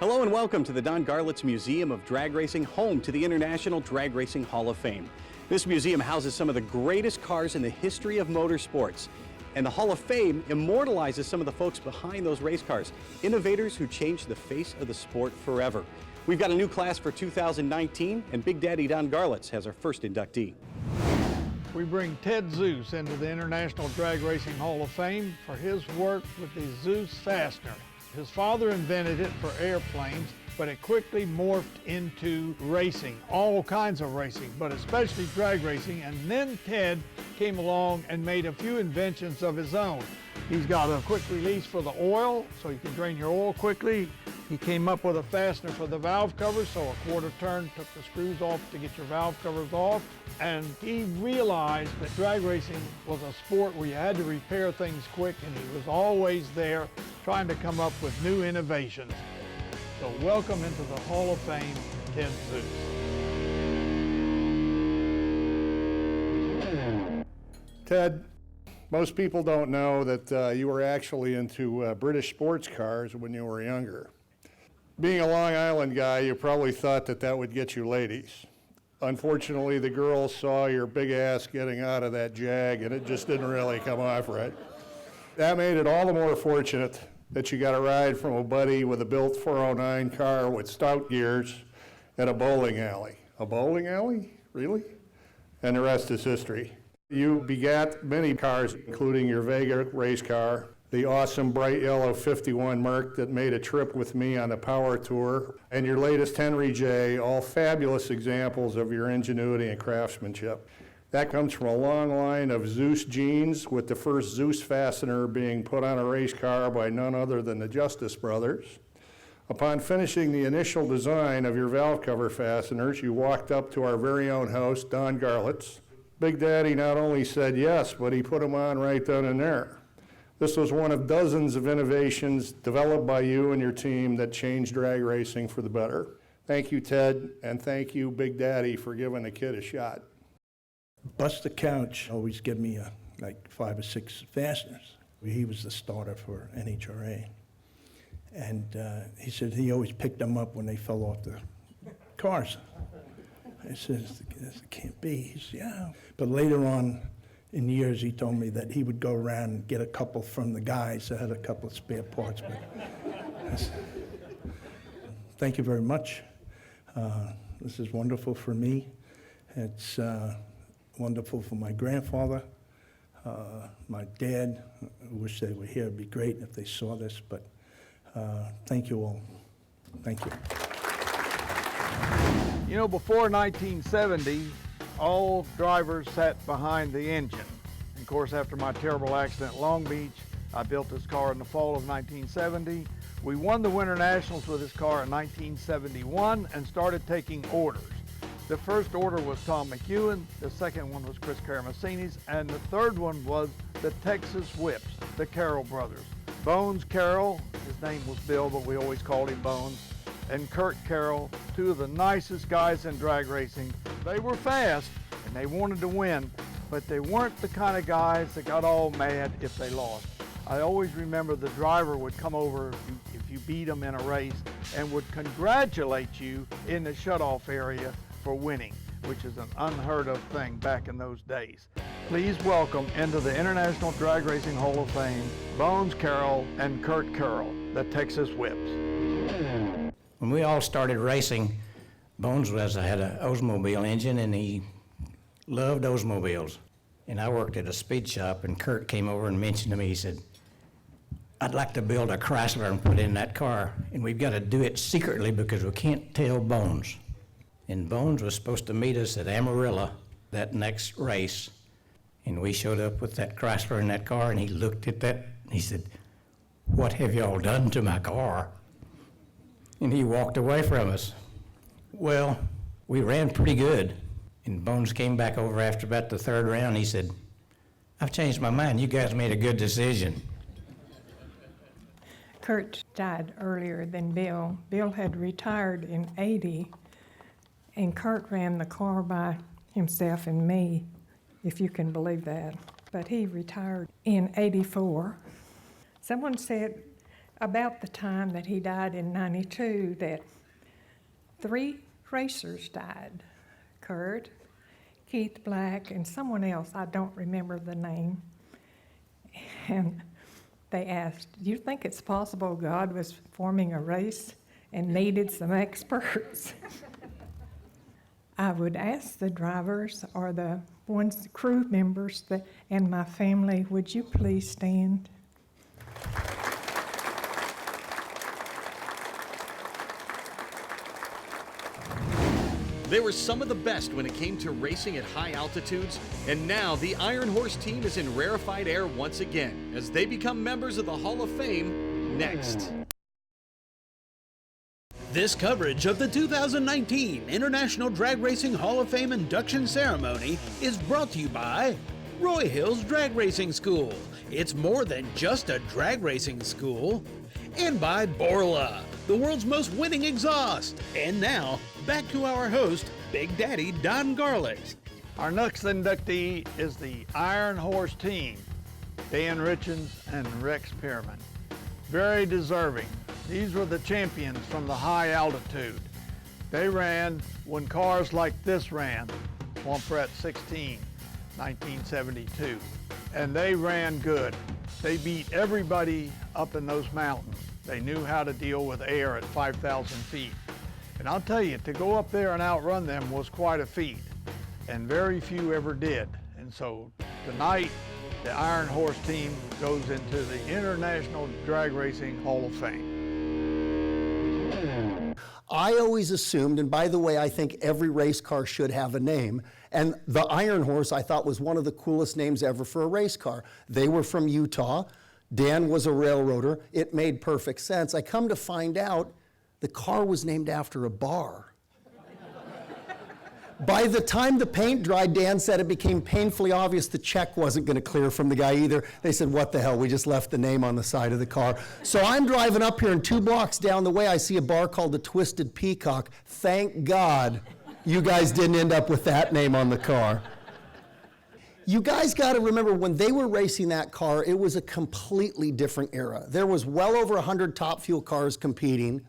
Hello and welcome to the Don Garlits Museum of Drag Racing, home to the International Drag Racing Hall of Fame. This museum houses some of the greatest cars in the history of motorsports. And the Hall of Fame immortalizes some of the folks behind those race cars, innovators who changed the face of the sport forever. We've got a new class for 2019, and Big Daddy Don Garlits has our first inductee. We bring Ted Zeus into the International Drag Racing Hall of Fame for his work with the Zeus fastener. His father invented it for airplanes, but it quickly morphed into racing, all kinds of racing, but especially drag racing. And then Ted came along and made a few inventions of his own. He's got a quick release for the oil, so you can drain your oil quickly. He came up with a fastener for the valve covers, so a quarter turn took the screws off to get your valve covers off. And he realized that drag racing was a sport where you had to repair things quick, and he was always there trying to come up with new innovations. So welcome into the Hall of Fame, Ted Zeus. Ted, most people don't know that you were actually into British sports cars when you were younger. Being a Long Island guy, you probably thought that that would get you ladies. Unfortunately, the girls saw your big ass getting out of that Jag, and it just didn't really come off right. That made it all the more fortunate that you got a ride from a buddy with a built 409 car with stout gears at a bowling alley. A bowling alley? Really? And the rest is history. You begat many cars, including your Vega race car, the awesome bright yellow 51 Merc that made a trip with me on the Power Tour, and your latest Henry J, all fabulous examples of your ingenuity and craftsmanship. That comes from a long line of Zeus genes, with the first Zeus fastener being put on a race car by none other than the Justice Brothers. Upon finishing the initial design of your valve cover fasteners, you walked up to our very own host, Don Garlits. Big Daddy not only said yes, but he put them on right then and there. This was one of dozens of innovations developed by you and your team that changed drag racing for the better. Thank you, Ted, and thank you, Big Daddy, for giving the kid a shot. Buster Couch always give me like 5 or 6 fasteners. He was the starter for NHRA. And he said he always picked them up when they fell off the cars. I said, this can't be. He said, yeah. But later on in years, he told me that he would go around and get a couple from the guys that had a couple of spare parts. But thank you very much. This is wonderful for me. It's wonderful for my grandfather, my dad. I wish they were here. It'd be great if they saw this, but thank you all. Thank you. You know, before 1970, all drivers sat behind the engine. And of course, after my terrible accident at Long Beach, I built this car in the fall of 1970. We won the Winter Nationals with this car in 1971 and started taking orders. The first order was Tom McEwen, the second one was Chris Karamessinis, and the third one was the Texas Whips, the Carroll brothers. Bones Carroll, his name was Bill, but we always called him Bones, and Kurt Carroll, two of the nicest guys in drag racing. They were fast and they wanted to win, but they weren't the kind of guys that got all mad if they lost. I always remember the driver would come over if you beat him in a race and would congratulate you in the shutoff area for winning, which is an unheard of thing back in those days. Please welcome into the International Drag Racing Hall of Fame, Bones Carroll and Kurt Carroll, the Texas Whips. When we all started racing, Bones had an Oldsmobile engine, and he loved Oldsmobiles. And I worked at a speed shop, and Kurt came over and mentioned to me, he said, I'd like to build a Chrysler and put in that car, and we've got to do it secretly because we can't tell Bones. And Bones was supposed to meet us at Amarillo that next race, and we showed up with that Chrysler in that car, and he looked at that, and he said, what have y'all done to my car? And he walked away from us. Well, we ran pretty good, and Bones came back over after about the third round. He said, I've changed my mind. You guys made a good decision. Kurt died earlier than Bill. Bill had retired in '80, and Kurt ran the car by himself and me, if you can believe that. But he retired in '84. Someone said, about the time that he died in 92 that 3 racers died. Kurt, Keith Black, and someone else, I don't remember the name. And they asked, do you think it's possible God was forming a race and needed some experts? I would ask the drivers or the crew members and my family, would you please stand? They were some of the best when it came to racing at high altitudes, and now the Iron Horse team is in rarefied air once again as they become members of the Hall of Fame next. This coverage of the 2019 International Drag Racing Hall of Fame induction ceremony is brought to you by Roy Hills Drag Racing School. It's more than just a drag racing school. And by Borla, the world's most winning exhaust. And now, back to our host, Big Daddy Don Garlett. Our next inductee is the Iron Horse team, Dan Richens and Rex Pierman. Very deserving. These were the champions from the high altitude. They ran when cars like this ran, Swamp 16, 1972. And they ran good. They beat everybody up in those mountains. They knew how to deal with air at 5,000 feet. And I'll tell you, to go up there and outrun them was quite a feat, and very few ever did. And so tonight, the Iron Horse team goes into the International Drag Racing Hall of Fame. I always assumed, and by the way, I think every race car should have a name, and the Iron Horse I thought was one of the coolest names ever for a race car. They were from Utah. Dan was a railroader. It made perfect sense. I come to find out the car was named after a bar. By the time the paint dried, Dan said it became painfully obvious the check wasn't going to clear from the guy either. They said, what the hell, we just left the name on the side of the car. So I'm driving up here, and 2 blocks down the way, I see a bar called the Twisted Peacock. Thank God you guys didn't end up with that name on the car. You guys got to remember, when they were racing that car, it was a completely different era. There was well over 100 Top Fuel cars competing.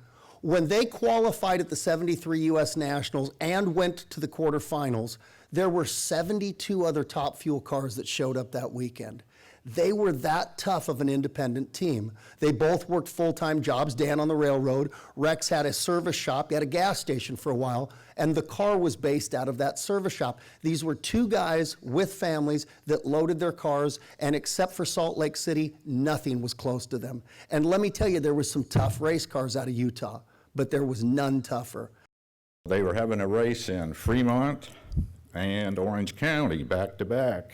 When they qualified at the 73 U.S. Nationals and went to the quarterfinals, there were 72 other Top Fuel cars that showed up that weekend. They were that tough of an independent team. They both worked full-time jobs, Dan on the railroad. Rex had a service shop. He had a gas station for a while, and the car was based out of that service shop. These were 2 guys with families that loaded their cars, and except for Salt Lake City, nothing was close to them. And let me tell you, there was some tough race cars out of Utah, but there was none tougher. They were having a race in Fremont and Orange County back to back.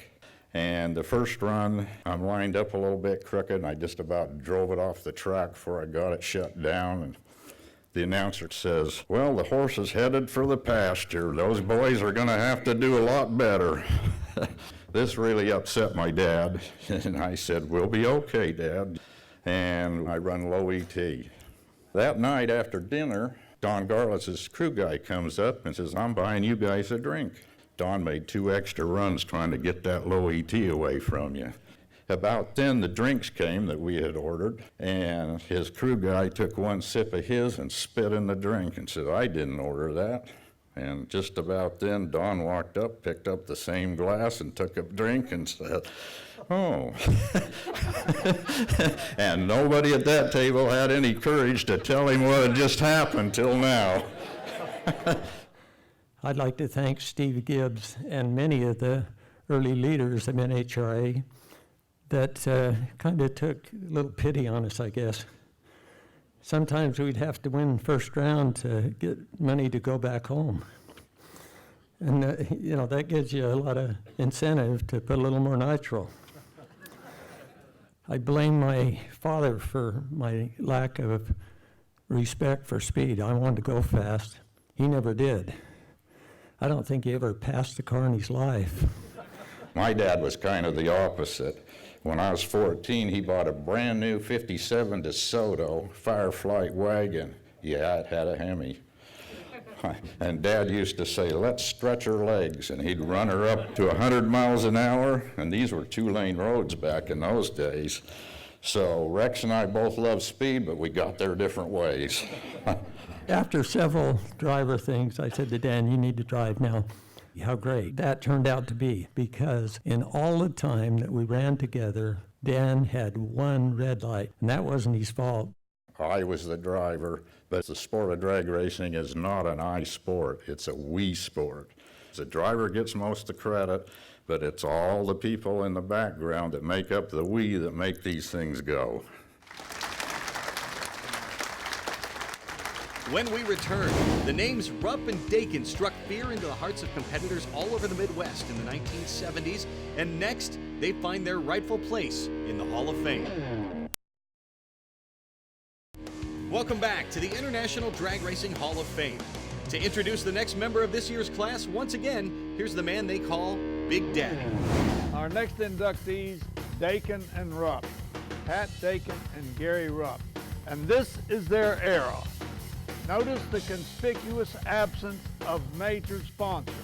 And the first run, I'm lined up a little bit crooked, and I just about drove it off the track before I got it shut down. And the announcer says, well, the horse is headed for the pasture. Those boys are going to have to do a lot better. This really upset my dad. And I said, we'll be okay, Dad. And I run low ET. That night after dinner, Don Garlett's crew guy comes up and says, I'm buying you guys a drink. Don made 2 extra runs trying to get that low ET away from you. About then, the drinks came that we had ordered, and his crew guy took 1 sip of his and spit in the drink and said, I didn't order that. And just about then, Don walked up, picked up the same glass and took a drink and said, oh. And nobody at that table had any courage to tell him what had just happened till now. I'd like to thank Steve Gibbs and many of the early leaders of NHRA that kind of took a little pity on us, I guess. Sometimes we'd have to win first round to get money to go back home. And, that gives you a lot of incentive to put a little more nitro. I blame my father for my lack of respect for speed. I wanted to go fast. He never did. I don't think he ever passed a car in his life. My dad was kind of the opposite. When I was 14, he bought a brand new 57 DeSoto Firefly wagon. Yeah, it had a Hemi. And Dad used to say, let's stretch her legs. And he'd run her up to 100 miles an hour. And these were 2-lane roads back in those days. So Rex and I both love speed, but we got there different ways. After several driver things, I said to Dan, you need to drive now. How great that turned out to be, because in all the time that we ran together, Dan had one red light, and that wasn't his fault. I was the driver, but the sport of drag racing is not an I sport, it's a we sport. The driver gets most of the credit, but it's all the people in the background that make up the we that make these things go. When we return, the names Ruff and Dakin struck fear into the hearts of competitors all over the Midwest in the 1970s, and next, they find their rightful place in the Hall of Fame. Welcome back to the International Drag Racing Hall of Fame. To introduce the next member of this year's class, once again, here's the man they call Big Daddy. Our next inductees, Dakin and Ruff. Pat Dakin and Gary Ruff. And this is their era. Notice the conspicuous absence of major sponsors.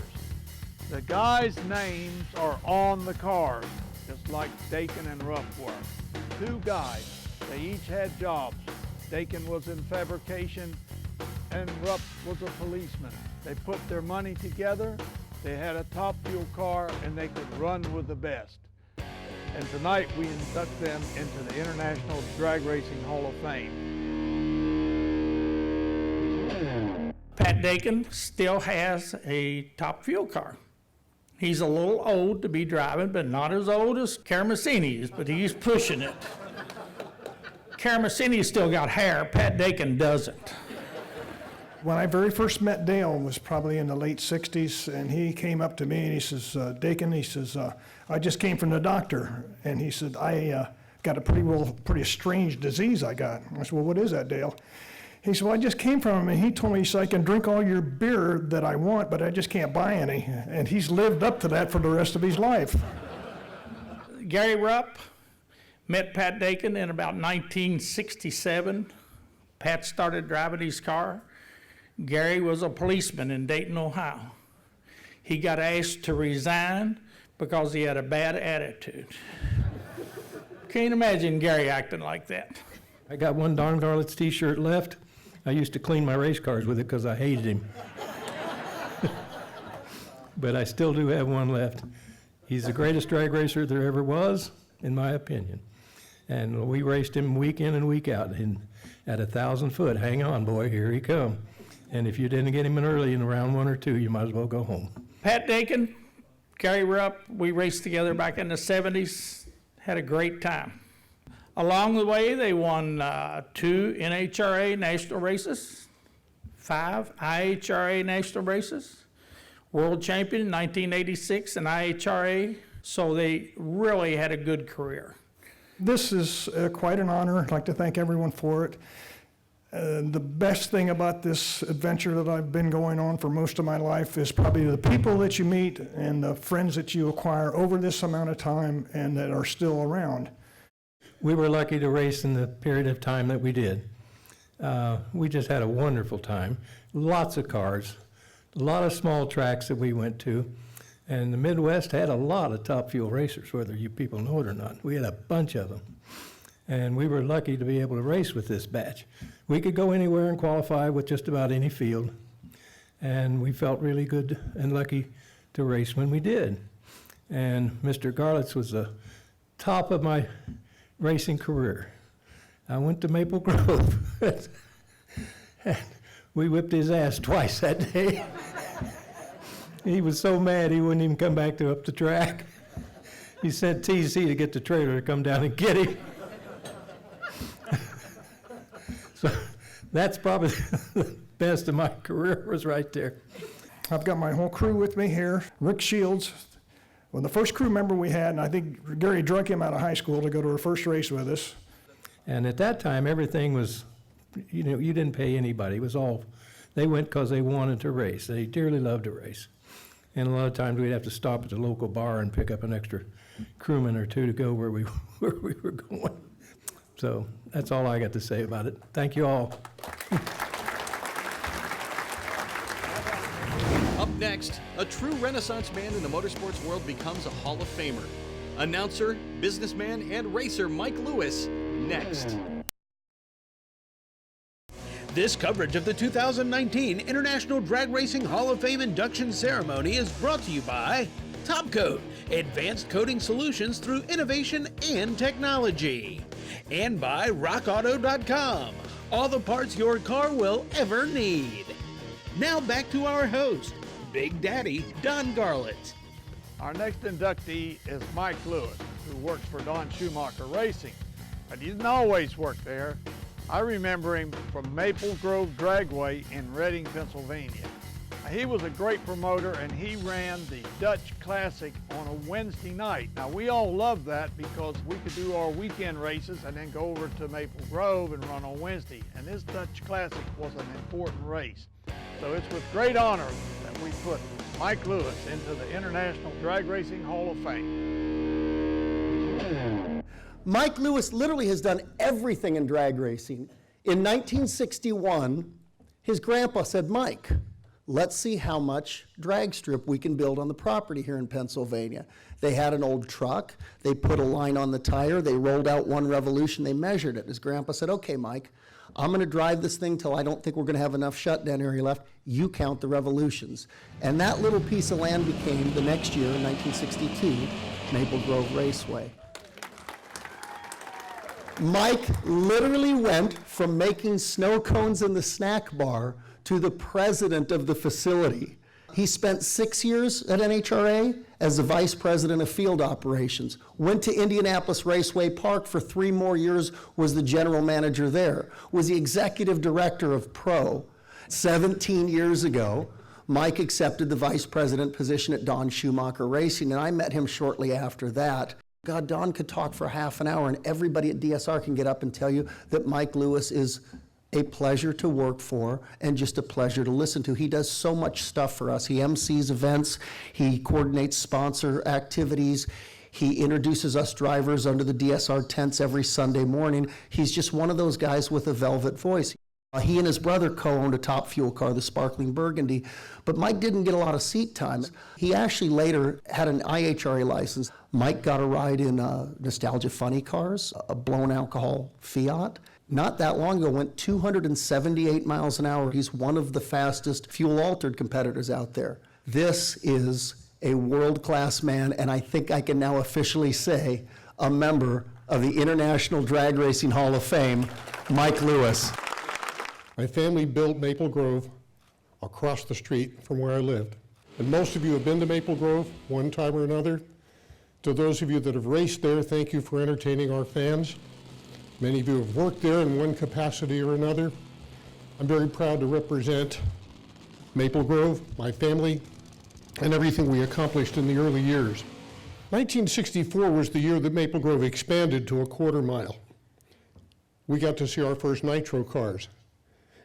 The guys' names are on the card, just like Dakin and Ruff were. Two guys, they each had jobs. Dakin was in fabrication and Ruff was a policeman. They put their money together, they had a top fuel car, and they could run with the best. And tonight we induct them into the International Drag Racing Hall of Fame. Pat Dakin still has a top fuel car. He's a little old to be driving, but not as old as Karamazini is, but he's pushing it. Karamazini's still got hair, Pat Dakin doesn't. When I very first met Dale was probably in the late 60s, and he came up to me and he says, Dakin, he says, I just came from the doctor. And he said, I got a pretty strange disease I got. I said, well, what is that, Dale? He said, well, I just came from him, and he told me, he said, I can drink all your beer that I want, but I just can't buy any. And he's lived up to that for the rest of his life. Gary Rupp met Pat Dakin in about 1967. Pat started driving his car. Gary was a policeman in Dayton, Ohio. He got asked to resign because he had a bad attitude. Can't imagine Gary acting like that. I got one Darn Garlits t-shirt left. I used to clean my race cars with it because I hated him. But I still do have one left. He's the greatest drag racer there ever was, in my opinion. And we raced him week in and week out at 1,000 foot. Hang on, boy, here he come. And if you didn't get him in early in round 1 or 2, you might as well go home. Pat Dakin, Gary Rupp, we raced together back in the 70s, had a great time. Along the way, they won 2 NHRA national races, 5 IHRA national races, world champion in 1986 in IHRA, so they really had a good career. This is quite an honor. I'd like to thank everyone for it. The best thing about this adventure that I've been going on for most of my life is probably the people that you meet and the friends that you acquire over this amount of time and that are still around. We were lucky to race in the period of time that we did. We just had a wonderful time. Lots of cars, a lot of small tracks that we went to, and the Midwest had a lot of top fuel racers, whether you people know it or not. We had a bunch of them, and we were lucky to be able to race with this batch. We could go anywhere and qualify with just about any field, and we felt really good and lucky to race when we did. And Mr. Garlits was the top of my racing career. I went to Maple Grove. And we whipped his ass twice that day. He was so mad he wouldn't even come back up the track. He sent TC to get the trailer to come down and get him. So that's probably the best of my career was right there. I've got my whole crew with me here. Rick Shields, well, the first crew member we had, and I think Gary drug him out of high school to go to our first race with us. And at that time, everything was, you didn't pay anybody. It was all, they went because they wanted to race. They dearly loved to race. And a lot of times we'd have to stop at the local bar and pick up an extra crewman or two to go where we were going. So that's all I got to say about it. Thank you all. Up next, a true Renaissance man in the motorsports world becomes a Hall of Famer. Announcer, businessman, and racer Mike Lewis next. This coverage of the 2019 International Drag Racing Hall of Fame induction ceremony is brought to you by Top Coat, advanced coating solutions through innovation and technology, and by RockAuto.com, all the parts your car will ever need. Now back to our host, Big Daddy Don Garlett. Our next inductee is Mike Lewis, who works for Don Schumacher Racing, but he didn't always work there. I remember him from Maple Grove Dragway in Reading, Pennsylvania. He was a great promoter, and he ran the Dutch Classic on a Wednesday night. Now, we all loved that because we could do our weekend races and then go over to Maple Grove and run on Wednesday. And this Dutch Classic was an important race. So it's with great honor that we put Mike Lewis into the International Drag Racing Hall of Fame. Mike Lewis literally has done everything in drag racing. In 1961, his grandpa said, Mike, let's see how much drag strip we can build on the property here in Pennsylvania. They had an old truck, they put a line on the tire, they rolled out one revolution, they measured it. His grandpa said, okay, Mike, I'm gonna drive this thing till I don't think we're gonna have enough shutdown area left. You count the revolutions. And that little piece of land became, the next year, in 1962, Maple Grove Raceway. Mike literally went from making snow cones in the snack bar to the president of the facility. He spent 6 years at NHRA as the vice president of field operations, went to Indianapolis Raceway Park for 3 more years, was the general manager there, was the executive director of Pro. 17 years ago, Mike accepted the vice president position at Don Schumacher Racing, and I met him shortly after that. God, Don could talk for half an hour, and everybody at DSR can get up and tell you that Mike Lewis is a pleasure to work for and just a pleasure to listen to. He does so much stuff for us. He MCs events, he coordinates sponsor activities, he introduces us drivers under the DSR tents every Sunday morning. He's just one of those guys with a velvet voice. He and his brother co-owned a Top Fuel car, the Sparkling Burgundy, but Mike didn't get a lot of seat time. He actually later had an IHRA license. Mike got a ride in Nostalgia Funny cars, a blown alcohol Fiat. Not that long ago, went 278 miles an hour. He's one of the fastest fuel-altered competitors out there. This is a world-class man, and I think I can now officially say a member of the International Drag Racing Hall of Fame, Mike Lewis. My family built Maple Grove across the street from where I lived. And most of you have been to Maple Grove one time or another. To those of you that have raced there, thank you for entertaining our fans. Many of you have worked there in one capacity or another. I'm very proud to represent Maple Grove, my family, and everything we accomplished in the early years. 1964 was the year that Maple Grove expanded to a quarter mile. We got to see our first nitro cars.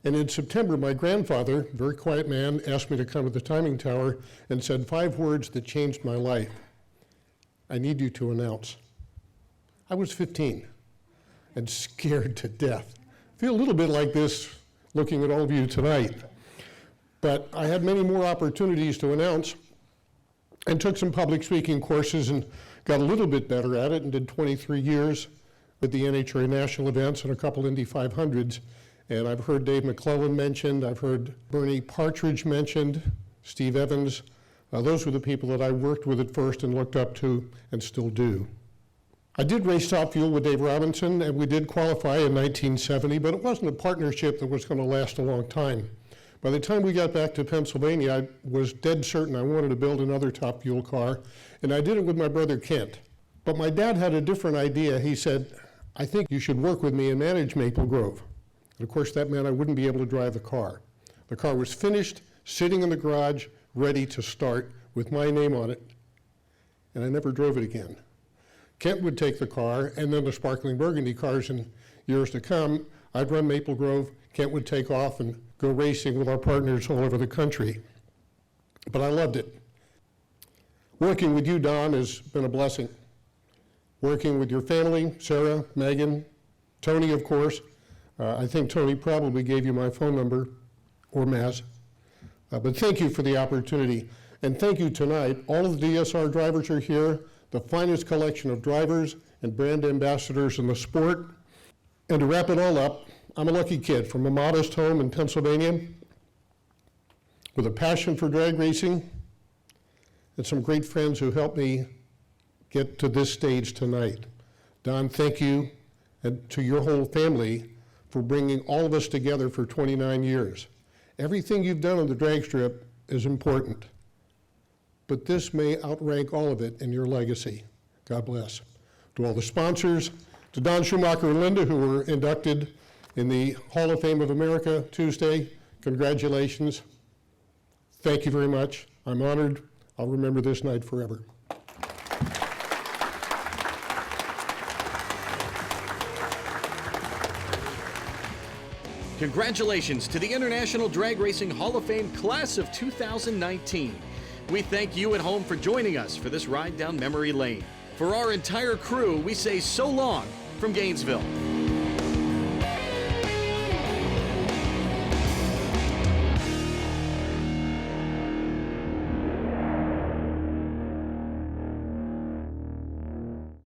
And in September, my grandfather, a very quiet man, asked me to come to the timing tower and said 5 words that changed my life. I need you to announce. I was 15 and scared to death. I feel a little bit like this looking at all of you tonight. But I had many more opportunities to announce and took some public speaking courses and got a little bit better at it and did 23 years with the NHRA national events and a couple Indy 500s. And I've heard Dave McClellan mentioned, I've heard Bernie Partridge mentioned, Steve Evans. Those were the people that I worked with at first and looked up to and still do. I did race Top Fuel with Dave Robinson, and we did qualify in 1970, but it wasn't a partnership that was going to last a long time. By the time we got back to Pennsylvania, I was dead certain I wanted to build another Top Fuel car, and I did it with my brother Kent. But my dad had a different idea. He said, I think you should work with me and manage Maple Grove. And of course, that meant I wouldn't be able to drive the car. The car was finished, sitting in the garage, ready to start with my name on it, and I never drove it again. Kent would take the car, and then the Sparkling Burgundy cars in years to come. I'd run Maple Grove, Kent would take off and go racing with our partners all over the country. But I loved it. Working with you, Don, has been a blessing. Working with your family, Sarah, Megan, Tony, of course. I think Tony probably gave you my phone number, or Maz. But thank you for the opportunity. And thank you tonight. All of the DSR drivers are here, the finest collection of drivers and brand ambassadors in the sport. And to wrap it all up, I'm a lucky kid from a modest home in Pennsylvania with a passion for drag racing and some great friends who helped me get to this stage tonight. Don, thank you, and to your whole family for bringing all of us together for 29 years. Everything you've done on the drag strip is important, but this may outrank all of it in your legacy. God bless. To all the sponsors, to Don Schumacher and Linda, who were inducted in the Hall of Fame of America Tuesday, congratulations. Thank you very much. I'm honored. I'll remember this night forever. Congratulations to the International Drag Racing Hall of Fame Class of 2019. We thank you at home for joining us for this ride down memory lane. For our entire crew, we say so long from Gainesville.